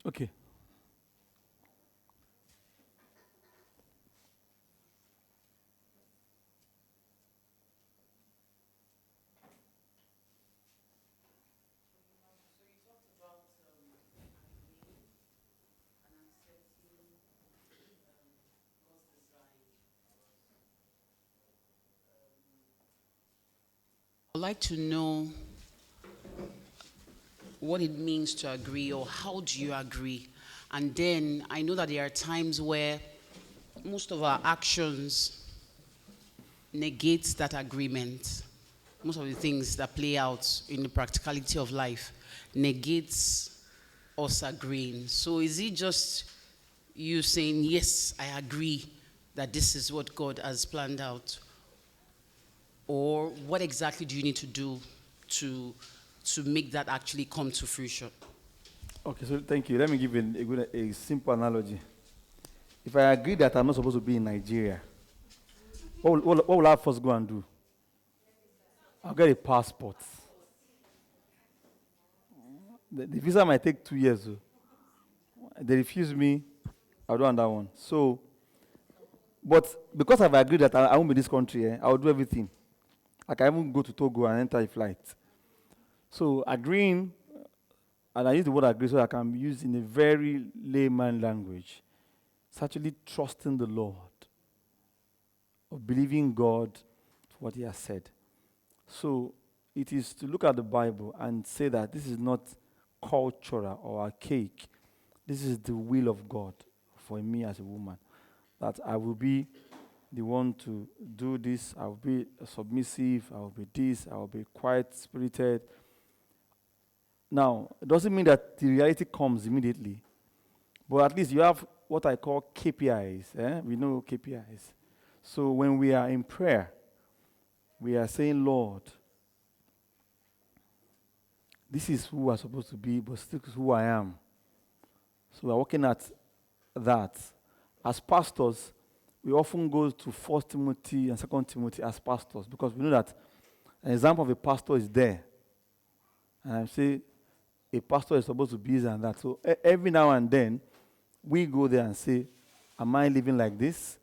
Okay. I'd like to know what it means to agree, or how do you agree? And then I know that there are times where most of our actions negate that agreement. Most of the things that play out in the practicality of life negates us agreeing. So is it just you saying, yes, I agree that this is what God has planned out? Or what exactly do you need to do to make that actually come to fruition? Okay, so thank you. Let me give you a simple analogy. If I agree that I'm not supposed to be in Nigeria, what will I first go and do? I'll get a passport. The visa might take 2 years. So they refuse me, I'll do that one. So, but because I've agreed that I won't be in this country, I'll do everything. I can even go to Togo and enter a flight. So agreeing, and I use the word agree so I can use in a very layman language. It's actually trusting the Lord, or believing God for what He has said. So it is to look at the Bible and say that this is not cultural or archaic. This is the will of God for me as a woman. That I will be the one to do this, I will be submissive, I will be this, I will be quiet spirited. Now, it doesn't mean that the reality comes immediately, but at least you have what I call KPIs. We know KPIs. So when we are in prayer, we are saying, Lord, this is who I'm supposed to be, but still is who I am. So we're working at that. As pastors, we often go to 1 Timothy and 2 Timothy as pastors because we know that an example of a pastor is there. And I say a pastor is supposed to be this and that. So every now and then, we go there and say, am I living like this?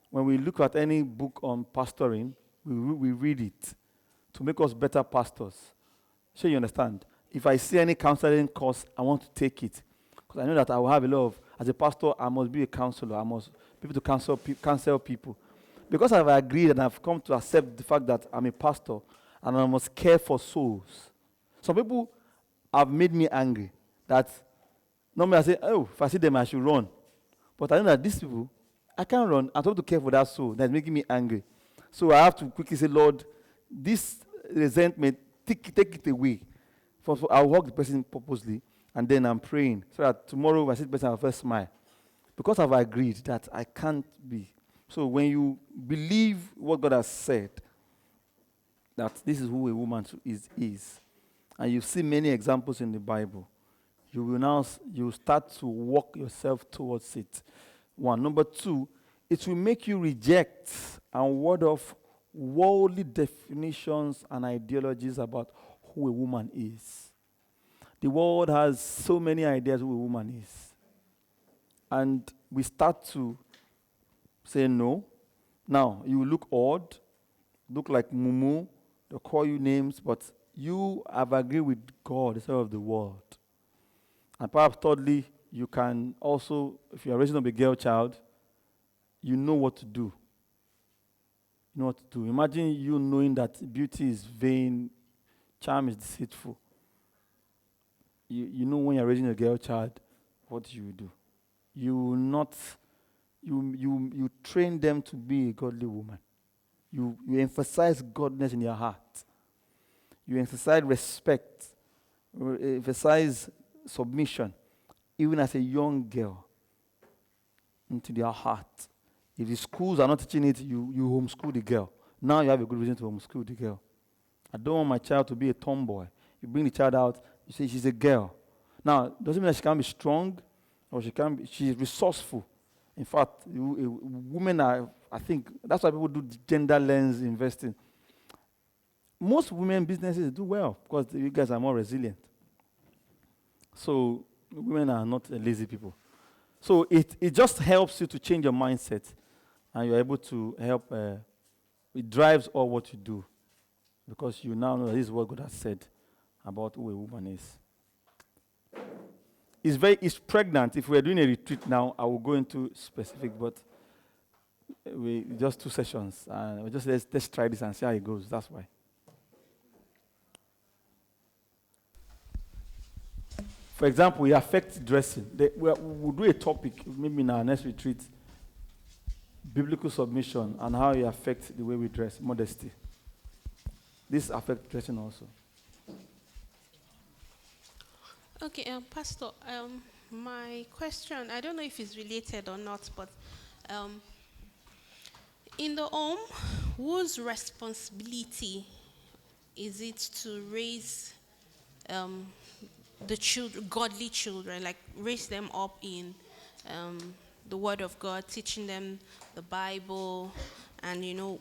When we look at any book on pastoring, we read it to make us better pastors. Sure, you understand? If I see any counseling course, I want to take it. Because I know that I will have a lot of, as a pastor, I must be a counselor. I must be able to counsel people. Because I've agreed and I've come to accept the fact that I'm a pastor and I must care for souls. Some people have made me angry that normally I say, oh, if I see them, I should run. But I know that these people, I can't run. I'm supposed to care for that soul that's making me angry. So I have to quickly say, Lord, this resentment, take it away. So I'll hug the person purposely, and then I'm praying so that tomorrow when I see the person, I'll first smile. Because I've agreed that I can't be. So when you believe what God has said, that this is who a woman is, and you see many examples in the Bible, you will now you start to walk yourself towards it. One. Number two, it will make you reject and ward off worldly definitions and ideologies about who a woman is. The world has so many ideas who a woman is. And we start to say no. Now, you look odd, look like mumu, they'll call you names, but you have agreed with God instead of the world. And perhaps thirdly, you can also, if you are raising up a girl child, you know what to do. You know what to do. Imagine you knowing that beauty is vain, charm is deceitful. You know when you're raising a girl child, what you do. You will not, you train them to be a godly woman. You emphasize godliness in your heart. You emphasize respect, emphasize submission, even as a young girl, into their heart. If the schools are not teaching it, you homeschool the girl. Now you have a good reason to homeschool the girl. I don't want my child to be a tomboy. You bring the child out, you say she's a girl. Now, doesn't mean that she can't be strong, or she's resourceful. In fact, women are, I think, that's why people do gender lens investing. Most women businesses do well because you guys are more resilient. So Women are not lazy people. So it just helps you to change your mindset, and you're able to help. It drives all what you do, because you now know that this is what God has said about who a woman is. It's pregnant. If we're doing a retreat now, I will go into specific, but we just 2 sessions, and we just let's try this and see how it goes. That's why. For example, it affects dressing. We'll do a topic maybe in our next retreat: biblical submission and how it affects the way we dress, modesty. This affects dressing also. Okay, Pastor, my question, I don't know if it's related or not, but in the home, whose responsibility is it to raise the children, godly children, like raise them up in the Word of God, teaching them the Bible, and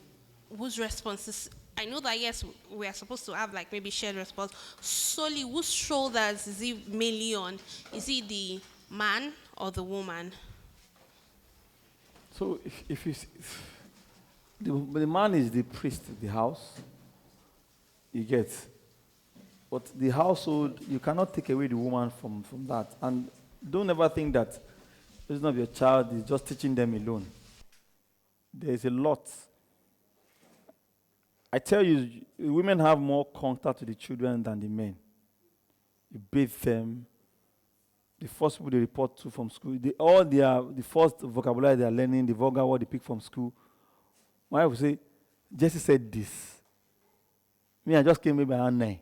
whose responses? I know that yes, we are supposed to have like maybe shared response. Solely, whose shoulders is it mainly on? Is it the man or the woman? So the man is the priest of the house, you get. But the household, you cannot take away the woman from that. And don't ever think that it's not your child, is just teaching them alone. There's a lot. I tell you, women have more contact with the children than the men. You bathe them. The first people they report to from school, the first vocabulary they are learning, the vulgar word they pick from school. My wife will say, Jesse said this. Me, I just came maybe around 9.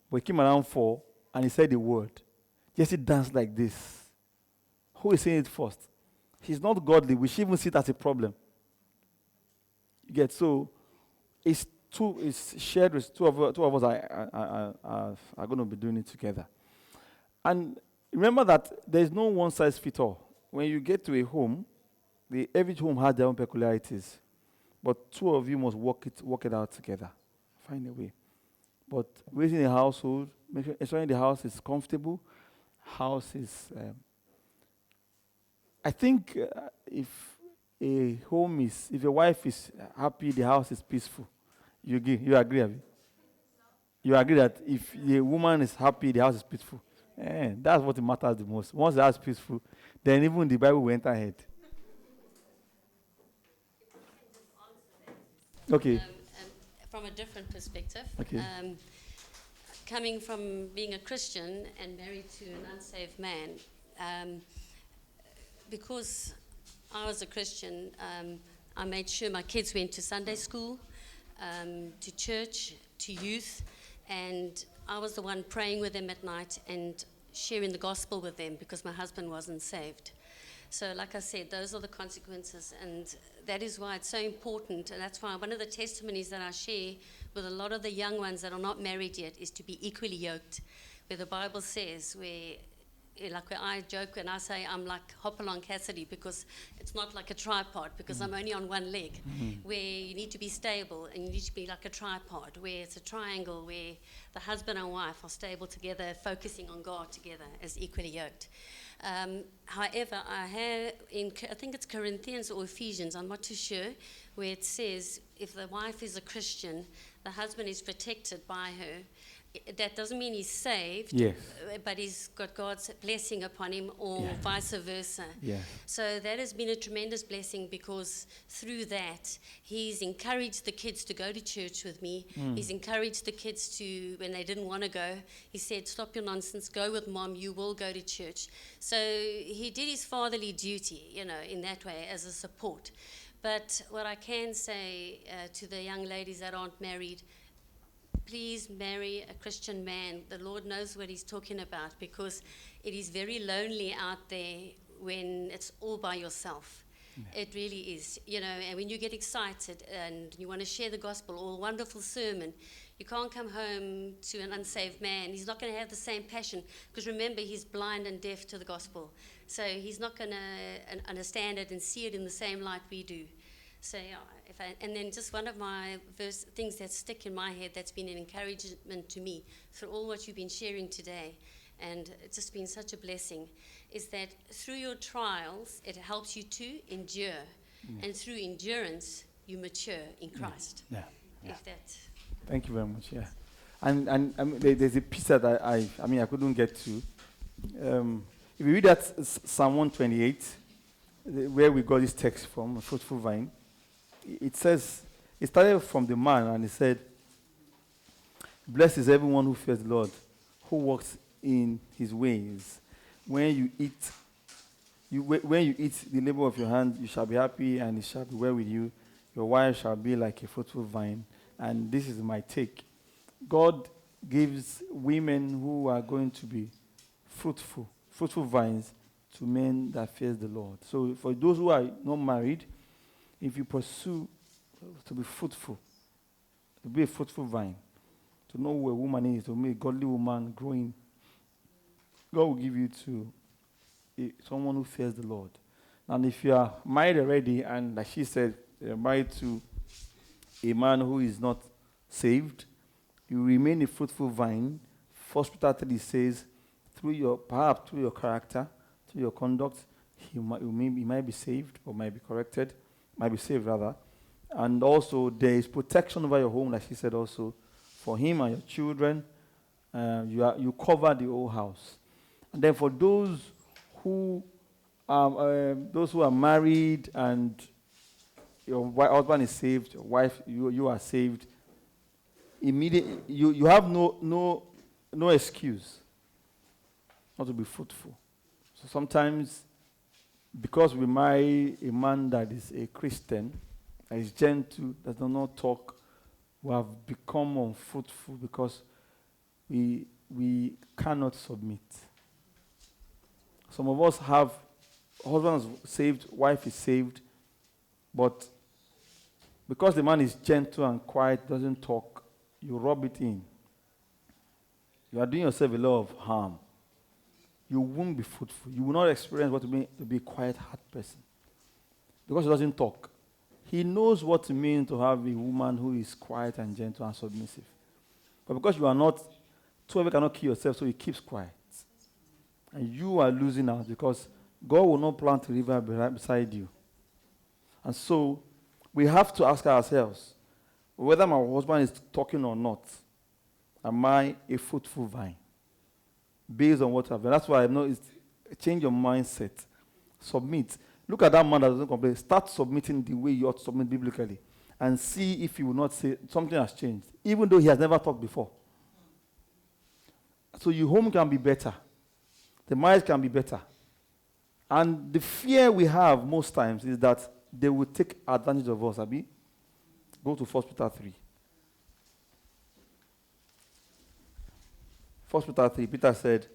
But he came around 4 and he said the word. Jesse danced like this. Who is saying it first? He's not godly. We should even see it as a problem. You get, so it's shared with two of us are going to be doing it together. And remember that there is no one size fits all. When you get to a home, every home has their own peculiarities. But 2 of you must work it out together. Find a way. But raising a household, ensuring the house is comfortable, house is... I think if your wife is happy, the house is peaceful. You agree, have you? You agree that if the woman is happy, the house is peaceful. That's what matters the most. Once the house is peaceful, then even the Bible will enter ahead. Okay. From a different perspective. Okay. Coming from being a Christian and married to an unsaved man, because I was a Christian, I made sure my kids went to Sunday school, to church, to youth, and I was the one praying with them at night and sharing the gospel with them because my husband wasn't saved. So like I said, those are the consequences, and that is why it's so important, and that's why one of the testimonies that I share with a lot of the young ones that are not married yet is to be equally yoked, where the Bible says, where I joke and I say I'm like Hopalong Cassidy, because it's not like a tripod, because I'm only on one leg, where you need to be stable and you need to be like a tripod, where it's a triangle, where the husband and wife are stable together, focusing on God together as equally yoked. However, I think it's Corinthians or Ephesians, I'm not too sure, where it says if the wife is a Christian, the husband is protected by her. That doesn't mean he's saved, yes, but he's got God's blessing upon him, or vice versa. Yeah. So that has been a tremendous blessing, because through that, he's encouraged the kids to go to church with me. He's encouraged the kids to, when they didn't want to go, he said, stop your nonsense, go with mom, you will go to church. So he did his fatherly duty, in that way, as a support. But what I can say to the young ladies that aren't married, please marry a Christian man. The Lord knows what he's talking about, because it is very lonely out there when it's all by yourself. Yeah. It really is, and when you get excited and you want to share the gospel or a wonderful sermon, you can't come home to an unsaved man. He's not going to have the same passion, because remember, he's blind and deaf to the gospel. So he's not going to understand it and see it in the same light we do. So, and then just one of my things that stick in my head that's been an encouragement to me through all what you've been sharing today, and it's just been such a blessing, is that through your trials, it helps you to endure. And through endurance, you mature in Christ. Yeah. If that... Thank you very much. Yeah. And I mean, there's a piece that I couldn't get to. If you read that Psalm 128, where we got this text from, a fruitful vine, it says, it started from the man, and it said, "Blessed is everyone who fears the Lord, who walks in his ways. When you eat the labor of your hand, you shall be happy, and it shall be well with you. Your wife shall be like a fruitful vine." And this is my take. God gives women who are going to be fruitful vines to men that fears the Lord. So for those who are not married, if you pursue to be fruitful, to be a fruitful vine, to know who a woman is, to be a godly woman growing, God will give you to someone who fears the Lord. And if you are married already, and like she said, you're married to a man who is not saved, you remain a fruitful vine. 1 Peter 3 says, perhaps through your character, through your conduct, he might be saved, or might be corrected, might be saved rather. And also there is protection over your home, like she said also, for him and your children. You cover the whole house. And then for those who are married and your husband is saved, your wife, you are saved, immediately you have no excuse not to be fruitful. So sometimes, because we marry a man that is a Christian, that is gentle, that does not talk, we have become unfruitful because we cannot submit. Some of us have husband is saved, wife is saved, but because the man is gentle and quiet, doesn't talk, you rub it in. You are doing yourself a lot of harm. You won't be fruitful. You will not experience what it means to be a quiet heart person. Because he doesn't talk. He knows what it means to have a woman who is quiet and gentle and submissive. But because you are not, two of you cannot kill yourself, so he keeps quiet. And you are losing out because God will not plant a river beside you. And so we have to ask ourselves, whether my husband is talking or not, am I a fruitful vine? Based on what I've done. That's why I know it's change your mindset. Submit. Look at that man that doesn't complain. Start submitting the way you ought to submit biblically. And see if he will not say something has changed. Even though he has never talked before. So your home can be better. The marriage can be better. And the fear we have most times is that they will take advantage of us, Abi. Go to 1 Peter 3. 1 Peter 3, Peter said,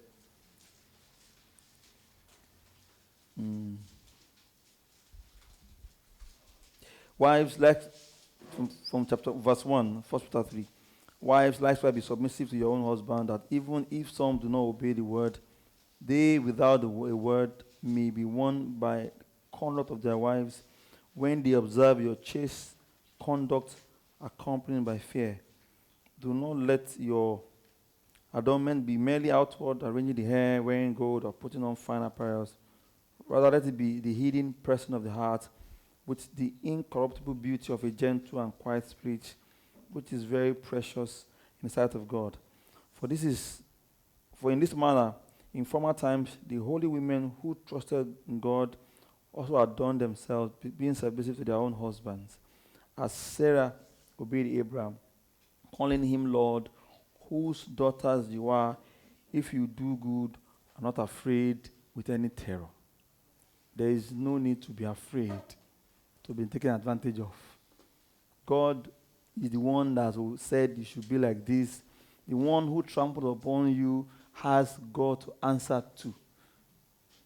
wives, like from chapter verse 1, 1 Peter 3. Wives, likewise be submissive to your own husband, that even if some do not obey the word, they without a word may be won by conduct of their wives, when they observe your chaste conduct accompanied by fear. Do not let your adornment be merely outward, arranging the hair, wearing gold, or putting on fine apparels. Rather, let it be the hidden person of the heart, with the incorruptible beauty of a gentle and quiet spirit, which is very precious in the sight of God. For in this manner, in former times, the holy women who trusted in God also adorned themselves, being submissive to their own husbands, as Sarah obeyed Abraham, calling him Lord, whose daughters you are, if you do good, are not afraid with any terror. There is no need to be afraid to be taken advantage of. God is the one that said you should be like this. The one who trampled upon you has God to answer to.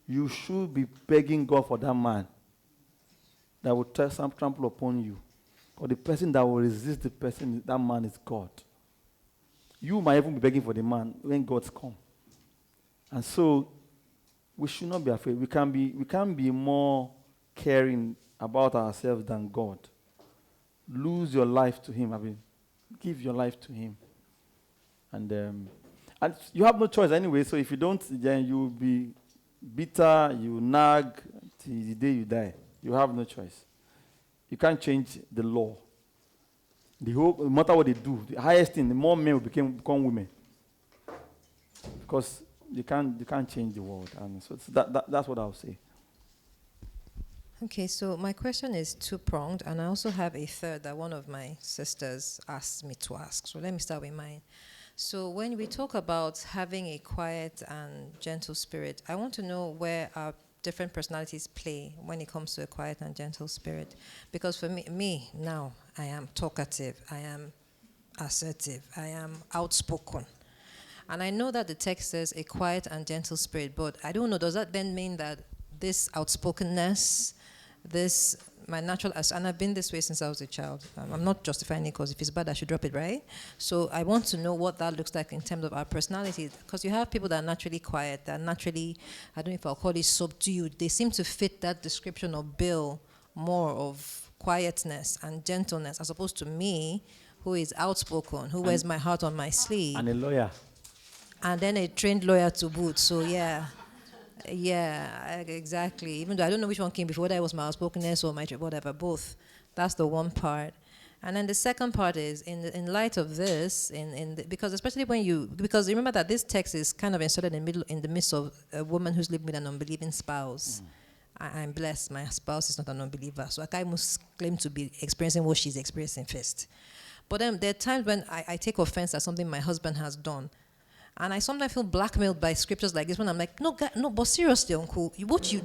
You should be begging God for that man that will trample upon you. Or the person that will resist the person, that man is God. You might even be begging for the man when God's come. And so, we should not be afraid. We can be more caring about ourselves than God. Lose your life to him. Give your life to him. And And you have no choice anyway, so if you don't, then you will be bitter, you nag till the day you die. You have no choice. You can't change the law. No matter what they do, the highest thing, the more men will become women. Because you can't change the world. And so that's what I'll say. Okay, so my question is two-pronged, and I also have a third that one of my sisters asked me to ask. So let me start with mine. So when we talk about having a quiet and gentle spirit, I want to know where our different personalities play when it comes to a quiet and gentle spirit. Because for me now, I am talkative, I am assertive, I am outspoken. And I know that the text says a quiet and gentle spirit, but I don't know, does that then mean that this outspokenness, my natural, and I've been this way since I was a child. I'm not justifying it because if it's bad, I should drop it, right? So I want to know what that looks like in terms of our personalities. Because you have people that are naturally quiet, that are naturally, I don't know if I'll call it subdued. They seem to fit that description of Bill more of quietness and gentleness as opposed to me, who is outspoken, who wears my heart on my sleeve. And a lawyer. And then a trained lawyer to boot, so yeah. Yeah, exactly. Even though I don't know which one came before, whether it was my outspokenness or my whatever, both. That's the one part. And then the second part is, in light of this, because especially because remember that this text is kind of inserted in the midst of a woman who's living with an unbelieving spouse. I'm blessed, my spouse is not an unbeliever, so I can't claim to be experiencing what she's experiencing first. But then there are times when I take offense at something my husband has done. And I sometimes feel blackmailed by scriptures like this when I'm like, no, God, no, but seriously, uncle,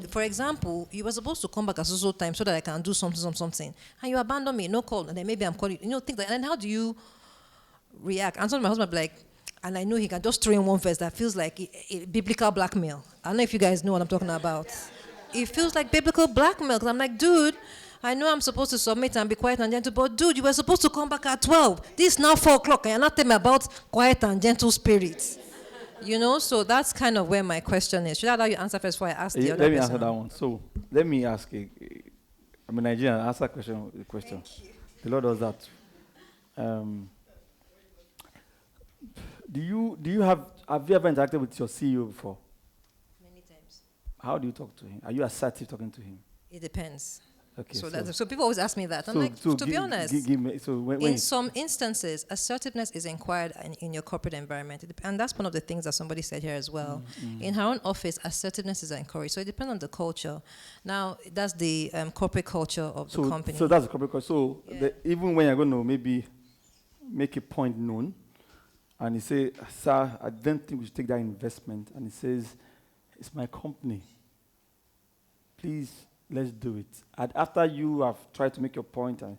for example, you were supposed to come back at so time so that I can do something. And you abandon me, no call, and then maybe I'm calling, things like that. And then how do you react? And so my husband be like, and I know he can just throw in one verse that feels like a biblical blackmail. I don't know if you guys know what I'm talking about. It feels like biblical blackmail, because I'm like, dude, I know I'm supposed to submit and be quiet and gentle, but dude, you were supposed to come back at 12. This is now 4 o'clock, and you're not telling me about quiet and gentle spirits. So that's kind of where my question is. Should I allow you answer first before I ask the other Let me person? answer that one. So let me ask I'm a Nigerian, answer the question. The Lord does that. Have you ever interacted with your CEO before? Many times. How do you talk to him? Are you assertive talking to him? It depends. Okay. So people always ask me that. I'm to be honest, in some instances, assertiveness is inquired in your corporate environment. And that's one of the things that somebody said here as well. In her own office, assertiveness is encouraged. So it depends on the culture. Now, that's the corporate culture of the company. So that's the corporate culture. So even when you're going to maybe make a point known, and you say, sir, I don't think we should take that investment. And he says, it's my company. Please, let's do it. And after you have tried to make your point, and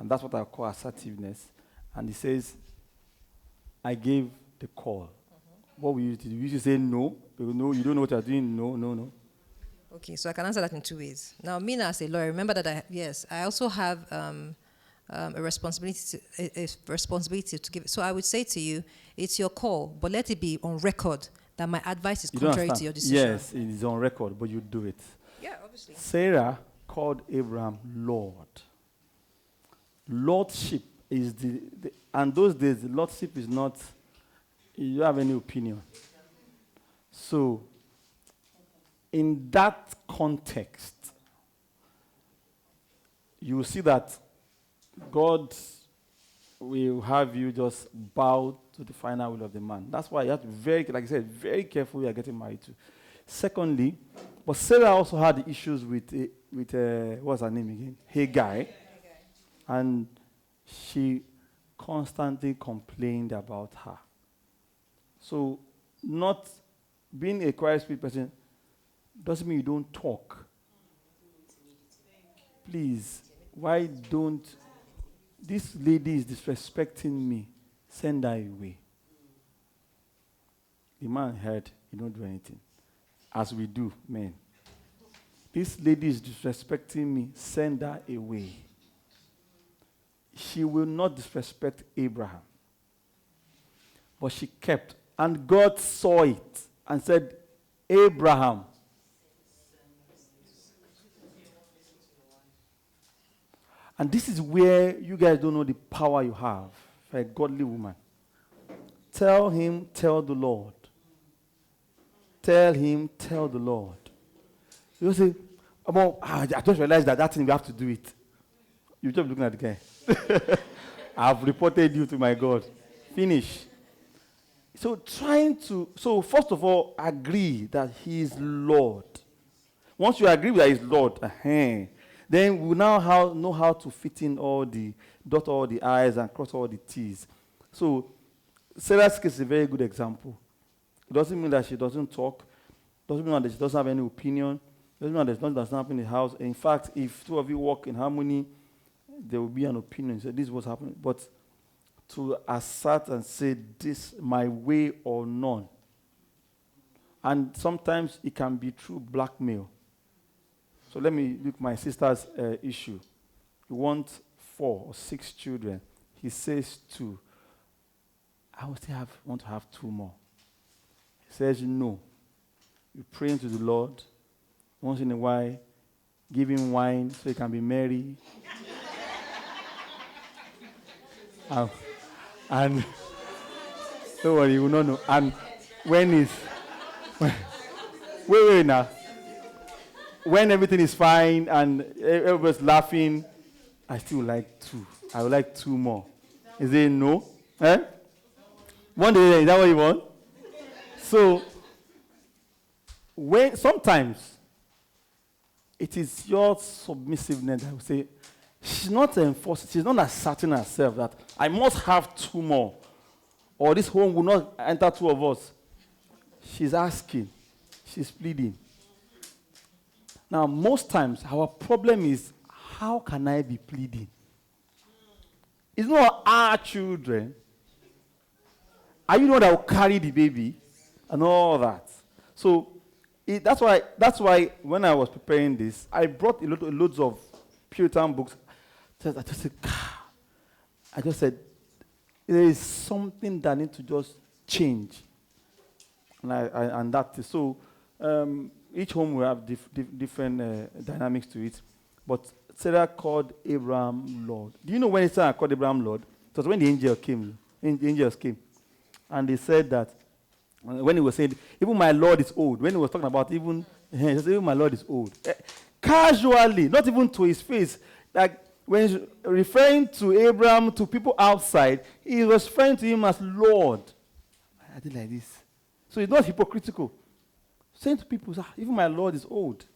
that's what I call assertiveness, and he says, I gave the call. What will you do? You should say no, because no, you don't know what you're doing. No. Okay, so I can answer that in 2 ways. Now, me as a lawyer, remember that I also have a responsibility to give. So I would say to you, it's your call, but let it be on record that my advice is contrary to your decision. Yes, it is on record, but you do it. Yeah, obviously. Sarah called Abraham Lord. Lordship is and those days, lordship is not, you don't have any opinion. So, in that context, you will see that God will have you just bow to the final will of the man. That's why you have to be like I said, very careful you are getting married to. Secondly, but Sarah also had issues with what's her name again? Hagar. And she constantly complained about her. So, not being a quiet spirit person doesn't mean you don't talk. Please, why don't this lady is disrespecting me? Send her away. The man heard, he don't do anything. As we do, men. This lady is disrespecting me. Send her away. She will not disrespect Abraham. But she kept. And God saw it and said, Abraham. And this is where you guys don't know the power you have for a godly woman. Tell him, tell the Lord. Tell him, tell the Lord. You say, I just realized that thing, we have to do it. You're just looking at the guy. I've reported you to my God. Finish. So first of all, agree that he is Lord. Once you agree that he's Lord, then we now know how to fit in dot all the I's and cross all the T's. So Sarah's case is a very good example. It doesn't mean that she doesn't talk. Doesn't mean that she doesn't have any opinion. Doesn't mean that there's nothing that's not happening in the house. In fact, if two of you work in harmony, there will be an opinion. So this is what's happening. But to assert and say, this my way or none. And sometimes it can be through blackmail. So let me look at my sister's issue. You want 4 or 6 children. He says 2. I would say want to have 2 more. He says no. You pray into the Lord. Once in a while, give him wine so he can be merry. And don't worry, you will not know. And wait now. When everything is fine and everybody's laughing, I still like 2. I would like 2 more. Is it no? One day, is that what you want? So, sometimes it is your submissiveness that will say, she's not enforcing, she's not asserting herself that I must have 2 more, or this home will not enter 2 of us. She's asking, she's pleading. Now, most times, our problem is, how can I be pleading? It's not our children. Are you the one that will carry the baby and all that? So that's why when I was preparing this, I brought loads of Puritan books. I just said, there is something that needs to just change. And that is so. Each home will have different dynamics to it. But Sarah called Abraham Lord. Do you know when Sarah called Abraham Lord? It was when the angels came. And they said that, when he was saying, even my Lord is old. When he was talking about he said, even my Lord is old. Casually, not even to his face. Like, when he's referring to Abraham to people outside, he was referring to him as Lord. I did like this. So it's not hypocritical. Saying to people, even my Lord is old.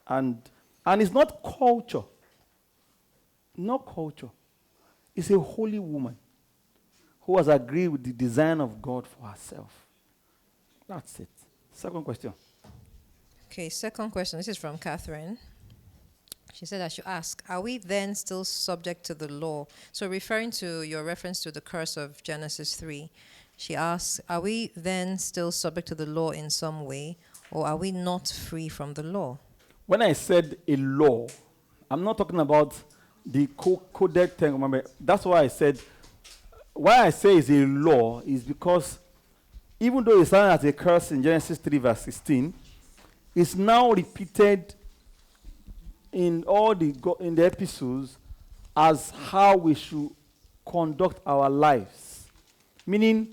And it's not culture. Not culture. It's a holy woman who has agreed with the design of God for herself. That's it. Second question. Okay, second question. This is from Catherine. She said I should ask, are we then still subject to the law? So referring to your reference to the curse of Genesis 3, she asks, are we then still subject to the law in some way, or are we not free from the law? When I said a law, I'm not talking about the coded Ten Commandments. That's why I said, why I say it's a law is because even though it's started as a curse in Genesis 3 verse 16, it's now repeated in the episodes as how we should conduct our lives. Meaning,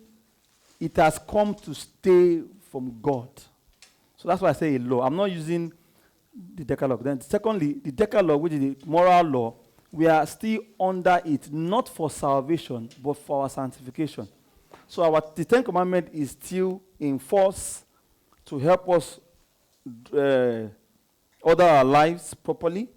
it has come to stay from God. So that's why I say a law. I'm not using the Decalogue. Then secondly, the Decalogue, which is the moral law, we are still under it, not for salvation, but for our sanctification. So the Ten Commandments is still in force to help us order our lives properly,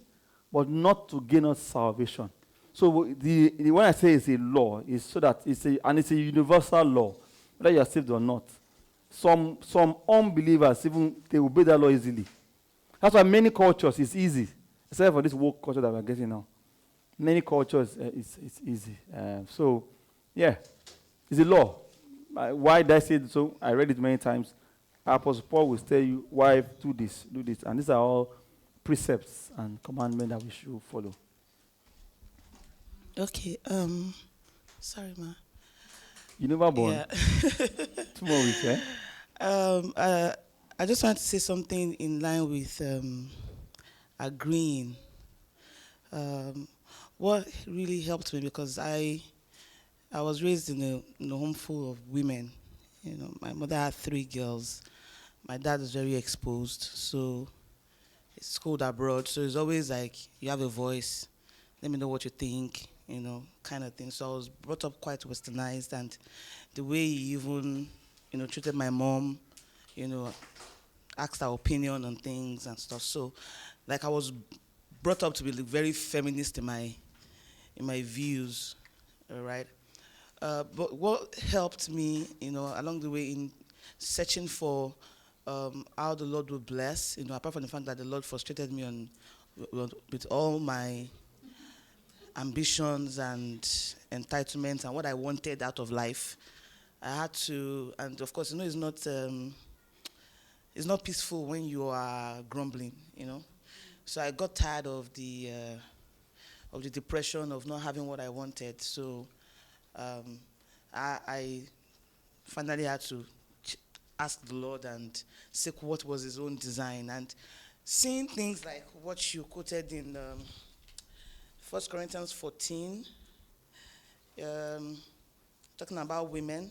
but not to gain us salvation. So when I say it's a law, it's so that it's a universal law, whether you are saved or not. Some unbelievers, even they obey that law easily. That's why many cultures it's easy, except for this woke culture that we're getting now. Many cultures, it's easy. It's a law. Why did I say it so? I read it many times. Apostle Paul will tell you, wife, do this. And these are all precepts and commandments that we should follow. Okay. Sorry, ma. You never born. Yeah. 2 more weeks, eh? I just want to say something in line with agreeing. What really helped me, because I I was raised in a home full of women. You know, my mother had 3 girls. My dad is very exposed, so it's schooled abroad. So it's always like, you have a voice, let me know what you think, you know, kind of thing. So I was brought up quite westernized, and the way he even, you know, treated my mom, you know, asked her opinion on things and stuff. So, like, I was brought up to be very feminist in my views, all right? But what helped me, you know, along the way in searching for how the Lord would bless, you know, apart from the fact that the Lord frustrated me with all my ambitions and entitlements and what I wanted out of life, I had to, and of course, you know, it's not peaceful when you are grumbling, you know. So I got tired of the depression of not having what I wanted. So I finally had to ask the Lord and seek what was His own design. And seeing things like what you quoted in 1 Corinthians 14, talking about women.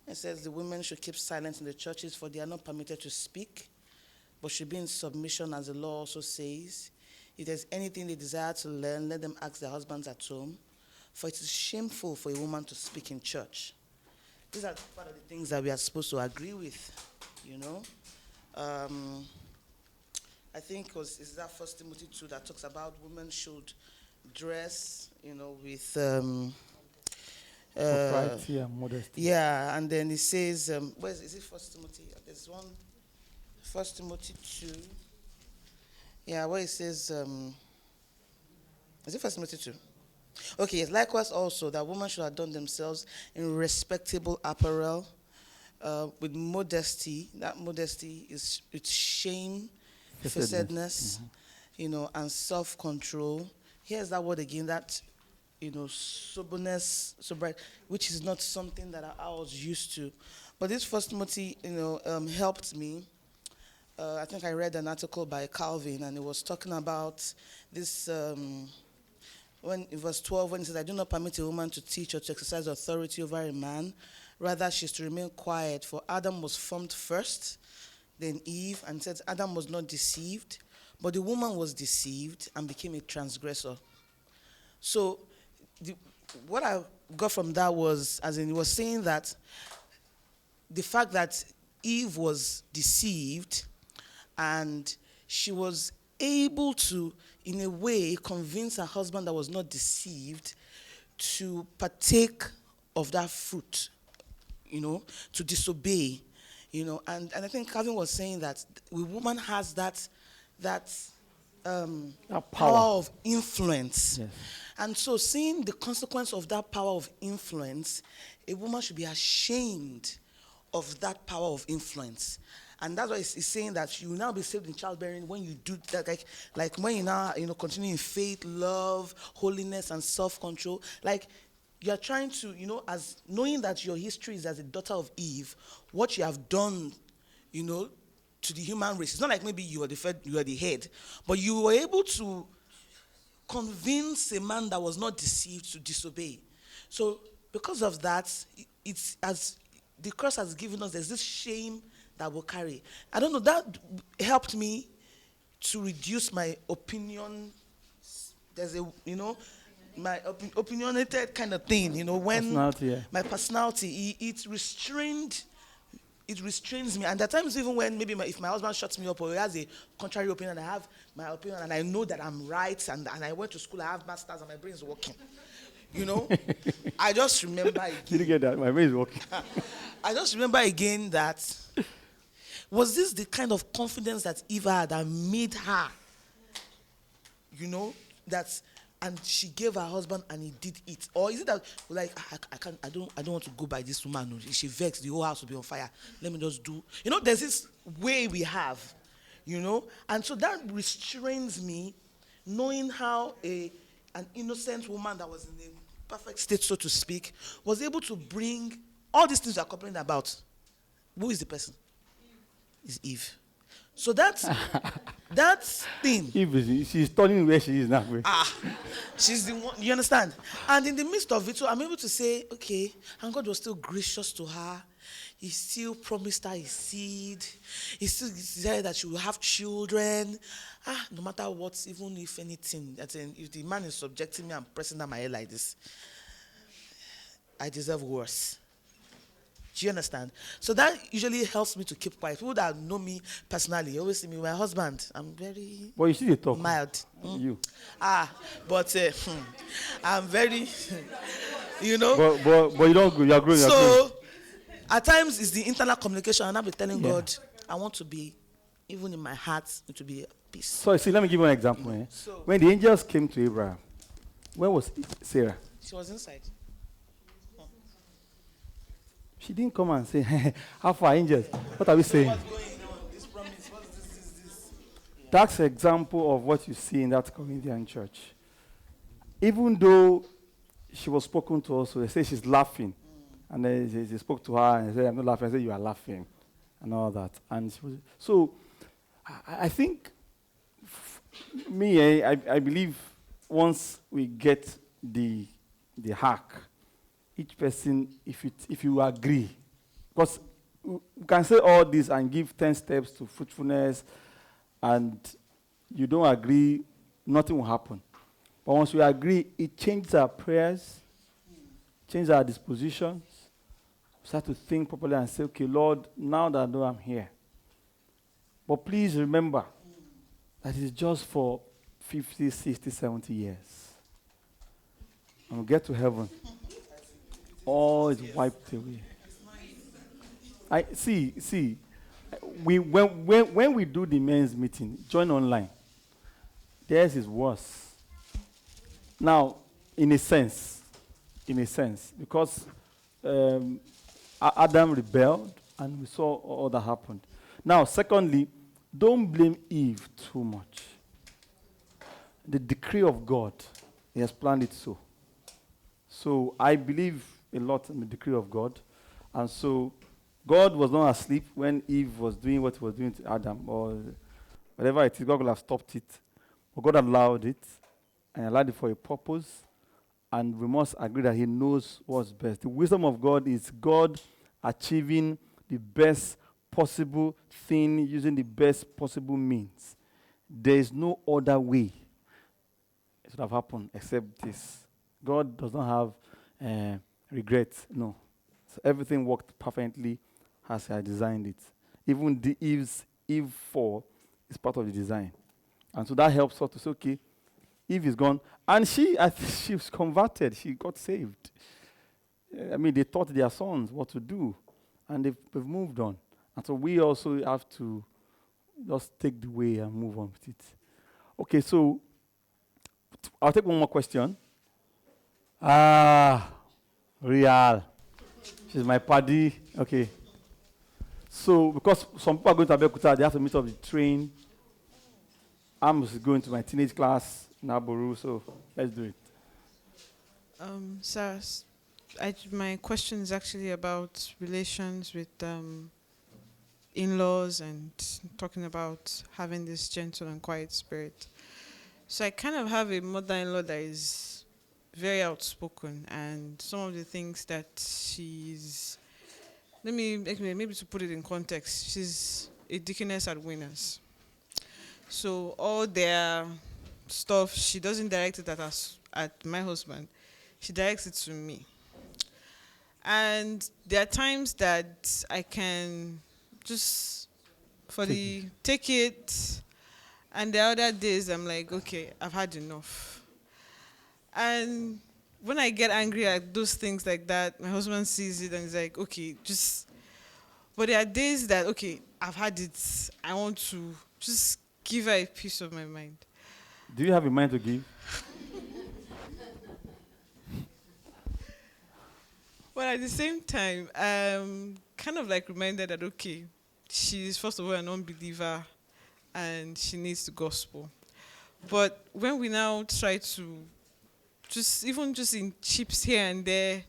It says the women should keep silent in the churches, for they are not permitted to speak, but should be in submission, as the law also says. If there's anything they desire to learn, let them ask their husbands at home, for it is shameful for a woman to speak in church. These are part of the things that we are supposed to agree with, you know. I think it's that 1 Timothy 2 that talks about women should dress, you know, with propriety and modesty. Yeah, and then it says, is it 1 Timothy? There's one, 1 Timothy 2. Yeah, where it says, is it 1 Timothy 2? Okay, yes, likewise also, that women should adorn themselves in respectable apparel, with modesty. That modesty is with shamefacedness, you know, and self-control. Here's that word again, that, you know, soberness, sobriety, which is not something that I was used to. But this 1 Timothy, you know, helped me. I think I read an article by Calvin, and it was talking about this, when in verse 12, when it says, I do not permit a woman to teach or to exercise authority over a man. Rather, she is to remain quiet, for Adam was formed first, then Eve, and it says Adam was not deceived, but the woman was deceived and became a transgressor. So, what I got from that was, as in, it was saying that the fact that Eve was deceived and she was able to, in a way, convince her husband that was not deceived to partake of that fruit, you know, to disobey, you know. And I think Calvin was saying that a woman has that power of influence. Yes. And so seeing the consequence of that power of influence, a woman should be ashamed of that power of influence. And that's why it's saying that you will now be saved in childbearing when you do that, like when you now, you know, continue in faith, love, holiness, and self-control. Like, you're trying to, you know, as knowing that your history is as a daughter of Eve, what you have done, you know, to the human race. It's not like maybe you are the head, but you were able to convince a man that was not deceived to disobey. So because of that, it's as the cross has given us, there's this shame that we'll carry. I don't know, that helped me to reduce my opinion. There's a, you know, my opinionated kind of thing, you know, when Personality, yeah. my personality, it restrains me. And at times, even when maybe if my husband shuts me up or he has a contrary opinion, I have my opinion and I know that I'm right, and I went to school, I have masters and my brain is working. You know, I just remember again. Did you get that? My brain is working. I just remember again that, was this the kind of confidence that Eva had that made her, you know, and she gave her husband and he did it? Or is it that, like, I don't want to go by this woman, if she vexed, the whole house will be on fire, let me just do, you know, there's this way we have, you know, and so that restrains me, knowing how an innocent woman that was in a perfect state, so to speak, was able to bring all these things we are complaining about. Who is the person? Is Eve. So that's that thing. If she's turning where she is now. She's the one, you understand? And in the midst of it, so I'm able to say, okay, and God was still gracious to her. He still promised her his seed. He still said that she will have children. No matter what, even if anything, if the man is subjecting me and pressing down my head like this, I deserve worse. Do you understand? So that usually helps me to keep quiet. People that know me personally always see me with my husband. I'm very But you see the talk. mild. You. But I'm very, you know. But you don't go. You're growing. So at times it's the internal communication, and I'll be telling Yeah. God, I want to be, even in my heart, to be at peace. So see, let me give you an example. So- When the angels came to Abraham, where was Sarah? She was inside. She didn't come and say, how far angels? What are we saying? What's going on? This promise, what's this? That's an example of what you see in that Corinthian church. Even though she was spoken to also, they say she's laughing. And then they spoke to her and they said, I'm not laughing. I said, you are laughing. And all that. And she was, so I think, I believe once we get the hack, each person, if you agree, because we can say all this and give 10 steps to fruitfulness, and you don't agree, nothing will happen. But once we agree, it changes our prayers, changes our dispositions. We start to think properly and say, okay, Lord, now that I know I'm here. But please remember that it's just for 50, 60, 70 years. And we get to heaven. All is wiped away. When we do the men's meeting, join online. Theirs is worse. Now, in a sense, because Adam rebelled and we saw all that happened. Now, secondly, don't blame Eve too much. The decree of God, He has planned it so. So I believe a lot in the decree of God. And so God was not asleep when Eve was doing what He was doing to Adam, or whatever it is. God could have stopped it. But God allowed it, and allowed it for a purpose. And we must agree that He knows what's best. The wisdom of God is God achieving the best possible thing using the best possible means. There is no other way it should have happened except this. God does not have regrets. No. So everything worked perfectly as I designed it. Even the Eve 4 is part of the design. And so that helps us to say, okay, Eve is gone. And she was converted. She got saved. They taught their sons what to do. And they've moved on. And so we also have to just take the way and move on with it. Okay, so I'll take one more question. Real. She's my paddy. Okay. So, because some people are going to Abeokuta, they have to meet up the train. I'm just going to my teenage class in Aboru, so let's do it. Sarah, my question is actually about relations with in-laws and talking about having this gentle and quiet spirit. So I kind of have a mother-in-law that is very outspoken, and some of the things that she's, maybe to put it in context, she's a deaconess at Winners. So all their stuff, she doesn't direct it at my husband. She directs it to me. And there are times that I can just take it, and the other days I'm like, okay, I've had enough. And when I get angry at those things like that, my husband sees it and he's like, okay, but there are days that, okay, I've had it, I want to just give her a piece of my mind. Do you have a mind to give? But at the same time, kind of like reminded that, okay, she's first of all an unbeliever and she needs the gospel. But when we now try to, just in chips here and there,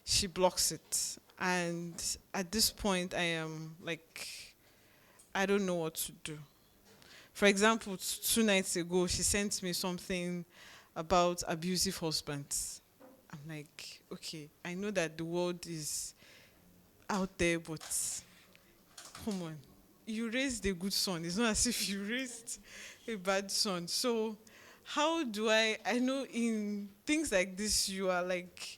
she blocks it. And at this point, I am like, I don't know what to do. For example, 2 nights ago, she sent me something about abusive husbands. I'm like, okay, I know that the world is out there, but come on. You raised a good son. It's not as if you raised a bad son. So how do I know in things like this, you are like,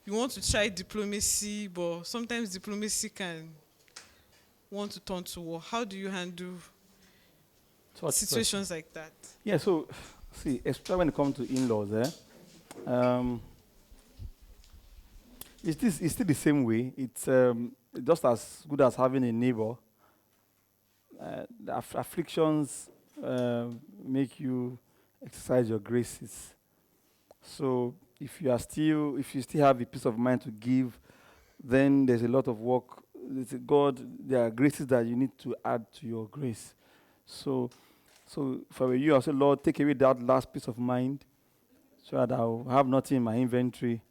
you want to try diplomacy, but sometimes diplomacy can want to turn to war. How do you handle situations like that? Yeah, so, see, especially when it comes to in-laws, it's still the same way. It's just as good as having a neighbor. The afflictions make you exercise your graces. So if you still have a peace of mind to give, then there's a lot of work. There are graces that you need to add to your grace. So if I were you, I'll say, Lord, take away that last peace of mind so that I'll have nothing in my inventory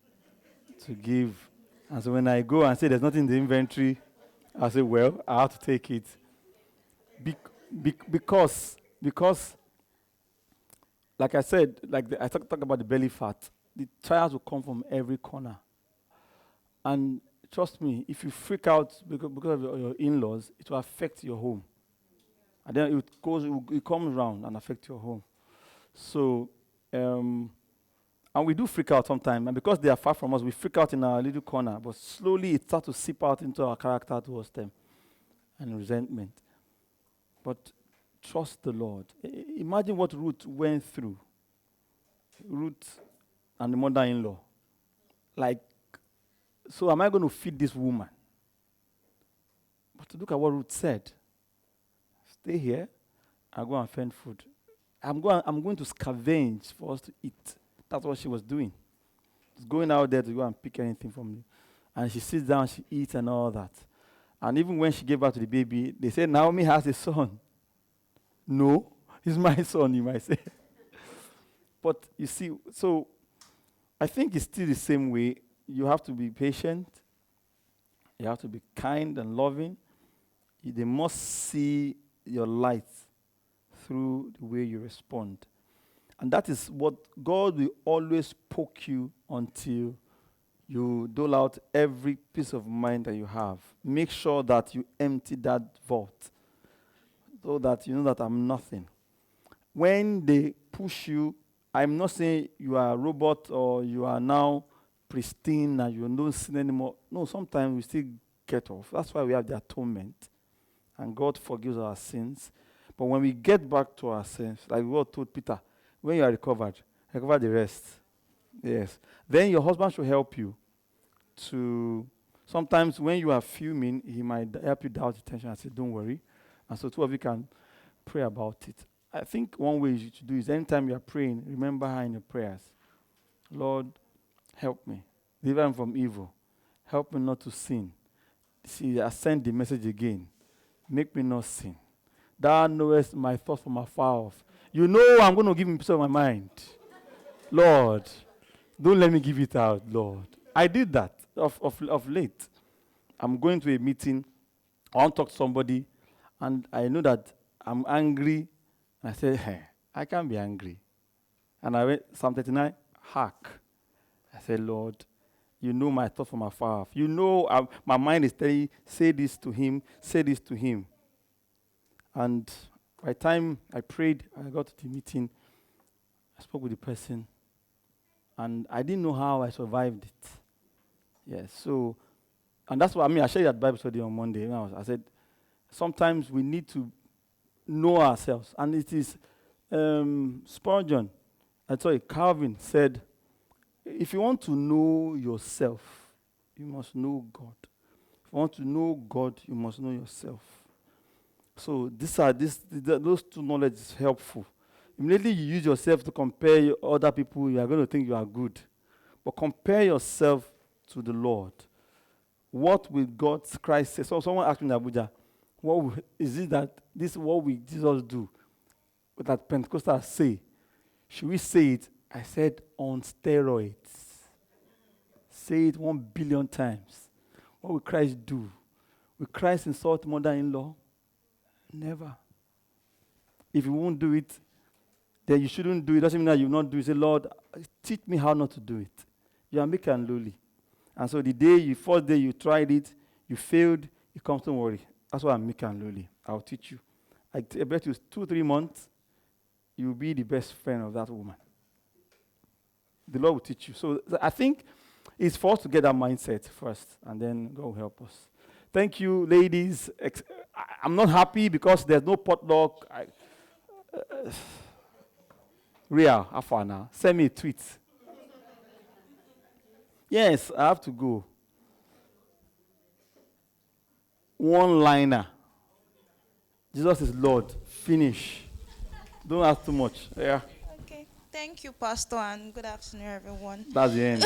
to give. And so when I go and say there's nothing in the inventory, I'll say, well, I have to take it. Because, like I said, I talk about the belly fat, the trials will come from every corner. And trust me, if you freak out because of your in-laws, it will affect your home. And then it comes around and affect your home. So, and we do freak out sometimes. And because they are far from us, we freak out in our little corner. But slowly it starts to seep out into our character towards them and resentment. But trust the Lord. Imagine what Ruth went through. Ruth and the mother-in-law. So am I going to feed this woman? But look at what Ruth said. Stay here. I'll go and find food. I'm going to scavenge for us to eat. That's what she was doing. She's going out there to go and pick anything from me. And she sits down, she eats and all that. And even when she gave birth to the baby, they said, Naomi has a son. No, he's my son, you might say. But you see, so I think it's still the same way. You have to be patient. You have to be kind and loving. They must see your light through the way you respond. And that is what God will always poke you until you dole out every piece of mind that you have. Make sure that you empty that vault so that you know that I'm nothing. When they push you, I'm not saying you are a robot or you are now pristine and you don't sin anymore. No, sometimes we still get off. That's why we have the atonement. And God forgives our sins. But when we get back to our sins, like God told Peter, when you are recover the rest. Yes. Then your husband should help you to, sometimes when you are fuming, he might help you down the tension and say, don't worry. And so two of you can pray about it. I think one way you should do is anytime you are praying, remember her in your prayers. Lord, help me. Deliver me from evil. Help me not to sin. See, I send the message again. Make me not sin. Thou knowest my thoughts from afar off. You know I'm going to give him peace of my mind. Lord, don't let me give it out, Lord. I did that of late. I'm going to a meeting. I want to talk to somebody, and I know that I'm angry. And I said, hey, I can't be angry. And I went, Psalm 39, hark. I said, Lord, you know my thoughts from afar off. You know my mind is telling, say this to him, say this to him. And by the time I prayed, I got to the meeting, I spoke with the person, and I didn't know how I survived it. Yes, so, and that's what I shared that Bible study on Monday. I said, sometimes we need to know ourselves. And it is Spurgeon, Calvin said, if you want to know yourself, you must know God. If you want to know God, you must know yourself. So those two knowledge is helpful. Immediately you use yourself to compare other people, you are going to think you are good. But compare yourself to the Lord. What will God's Christ say? So someone asked me in Abuja, what will Jesus do? What that Pentecostals say? Should we say it? I said on steroids. Say it 1 billion times. What will Christ do? Will Christ insult mother-in-law? Never. If you won't do it, then you shouldn't do it. Doesn't mean that you will not do it. Say, Lord, teach me how not to do it. You are meek and lowly. And so first day you tried it, you failed, you come, don't worry. That's why I'm meek and lowly. I'll teach you. I bet you 2-3 months, you'll be the best friend of that woman. The Lord will teach you. So I think it's for us to get that mindset first, and then God will help us. Thank you, ladies. I'm not happy because there's no potluck. Ria, how far now? Send me a tweet. Yes, I have to go. One-liner. Jesus is Lord. Finish. Don't ask too much. Yeah. Okay. Thank you, Pastor, and good afternoon, everyone. That's the end.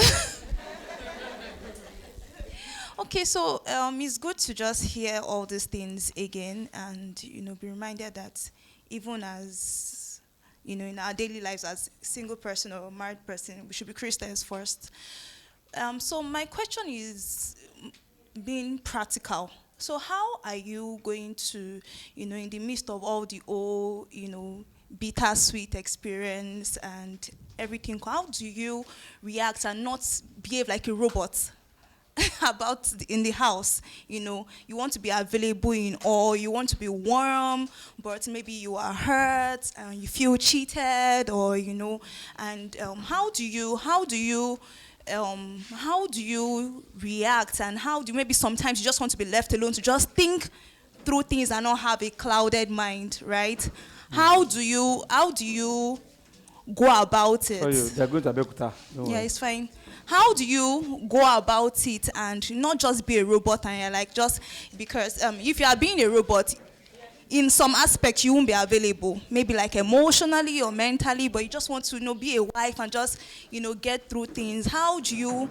Okay, so it's good to just hear all these things again and, be reminded that even as, in our daily lives as single person or married person, we should be Christians first. So my question is being practical. So how are you going to, in the midst of all the old, bittersweet experience and everything, how do you react and not behave like a robot in the house? You want to be available in all, you want to be warm, but maybe you are hurt and you feel cheated, or and how do you react, and maybe sometimes you just want to be left alone to just think through things and not have a clouded mind, right? How do you go about it? Sorry, they're going to Abeokuta. Yeah, it's fine. How do you go about it and not just be a robot and you're like, just because if you are being a robot, in some aspects you won't be available, maybe like emotionally or mentally, but you just want to be a wife and just get through things. How do you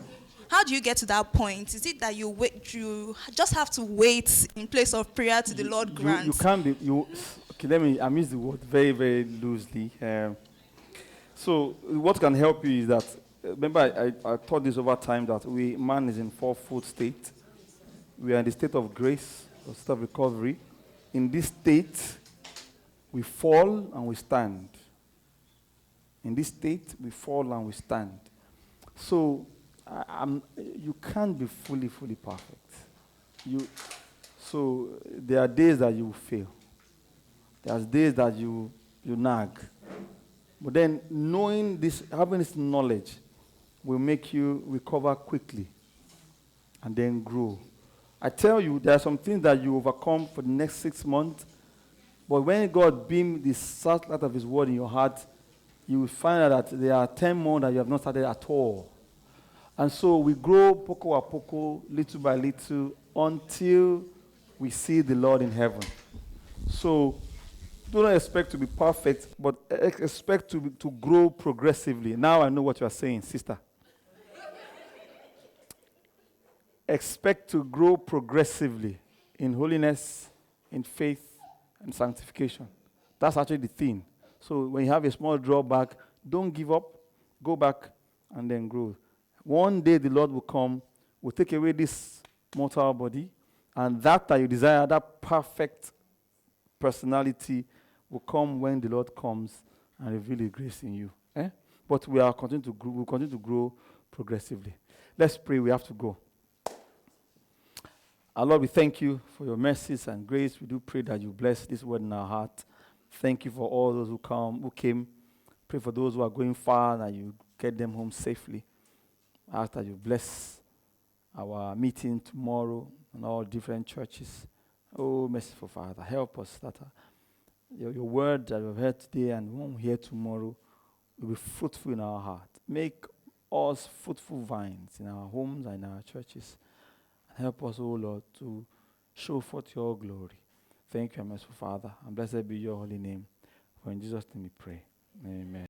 get to that point? Is it that you just have to wait in place of prayer to the Lord grant? You can't be okay, I use the word very, very loosely. So what can help you is that, remember I taught this over time, that man is in fourfold state. We are in the state of grace, or state of recovery. In this state, we fall and we stand. In this state, we fall and we stand. So you can't be fully perfect. So there are days that you fail. There's days that you nag. But then knowing this, having this knowledge, will make you recover quickly and then grow. I tell you, there are some things that you overcome for the next 6 months, but when God beams the salt light of His word in your heart, you will find out that there are 10 more that you have not started at all. And so we grow poco a poco, little by little, until we see the Lord in heaven. So do not expect to be perfect, but expect to grow progressively. Now I know what you are saying, sister. Expect to grow progressively in holiness, in faith, and sanctification. That's actually the thing. So when you have a small drawback, don't give up, go back, and then grow. One day the Lord will come, will take away this mortal body, and that you desire, that perfect personality, will come when the Lord comes and reveal His grace in you. But we'll continue to grow progressively. Let's pray. We have to go. Our Lord, we thank you for your mercies and grace. We do pray that you bless this word in our heart. Thank you for all those who came. Pray for those who are going far, that you get them home safely. I ask that you bless our meeting tomorrow in all different churches. Oh, merciful Father, help us that your word that we've heard today and won't hear tomorrow will be fruitful in our heart. Make us fruitful vines in our homes and in our churches. Help us, O Lord, to show forth your glory. Thank you, merciful Father, and blessed be your holy name. For in Jesus' name we pray. Amen.